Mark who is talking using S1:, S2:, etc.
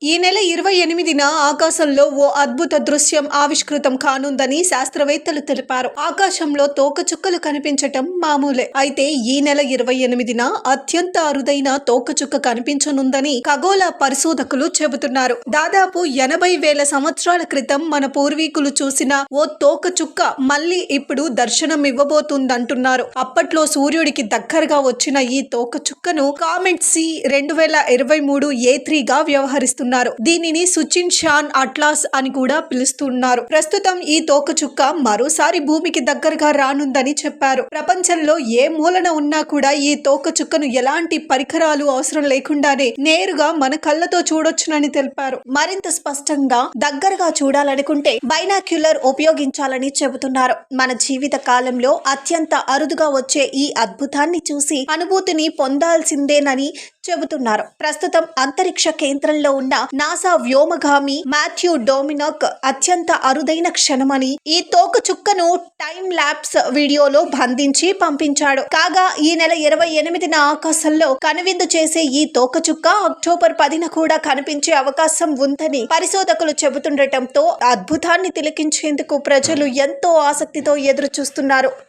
S1: ఈ నెల 28న ఆకాశంలో ఓ అద్భుత దృశ్యం ఆవిష్కృతం కానుందని శాస్త్రవేత్తలు తెలిపారు. ఆకాశంలో తోకచుక్కలు కనిపించటం మామూలే. అయితే ఈ నెల 28న అత్యంత అరుదైన తోకచుక్క కనిపించనుందని ఖగోళ పరిశోధకులు చెబుతున్నారు. దాదాపు 80,000 సంవత్సరాల క్రితం మన పూర్వీకులు చూసిన ఓ తోకచుక్క మళ్లీ ఇప్పుడు దర్శనం ఇవ్వబోతుందంటున్నారు. అప్పట్లో సూర్యుడికి దగ్గరగా వచ్చిన ఈ తోకచుక్కను కామెట్ సి 2023 A3గా వ్యవహరిస్తున్నారు. దీనిని సుచిన్ షాన్ అట్లాస్ అని కూడా పిలుస్తున్నారు. ప్రస్తుతం ఈ తోకచుక్క మరోసారి భూమికి దగ్గరగా రానుందని చెప్పారు. ప్రపంచంలో ఏ మూలన ఉన్నా కూడా ఈ తోకచుక్కను ఎలాంటి పరికరాలు అవసరం లేకుండానే నేరుగా మన కళ్ళతో చూడొచ్చునని తెలిపారు. మరింత స్పష్టంగా దగ్గరగా చూడాలనుకుంటే బైనాక్యులర్ ఉపయోగించాలని చెబుతున్నారు. మన జీవిత కాలంలో అత్యంత అరుదుగా వచ్చే ఈ అద్భుతాన్ని చూసి అనుభూతిని పొందాల్సిందేనని చెబుతున్నారు. ప్రస్తుతం అంతరిక్ష కేంద్రంలో ఉన్న నాసా వ్యోమగామి మాథ్యూ డొమినిక్ అత్యంత అరుదైన క్షణమని ఈ తోకచుక్కను టైమ్ ల్యాప్స్ వీడియోలో బంధించి పంపించాడు. కాగా ఈ నెల 28న ఆకాశంలో కనువిందు చేసే ఈ తోకచుక్క అక్టోబర్ 10న కూడా కనిపించే అవకాశం ఉందని పరిశోధకులు చెబుతుండటంతో అద్భుతాన్ని తిలకించేందుకు ప్రజలు ఎంతో ఆసక్తితో ఎదురు చూస్తున్నారు.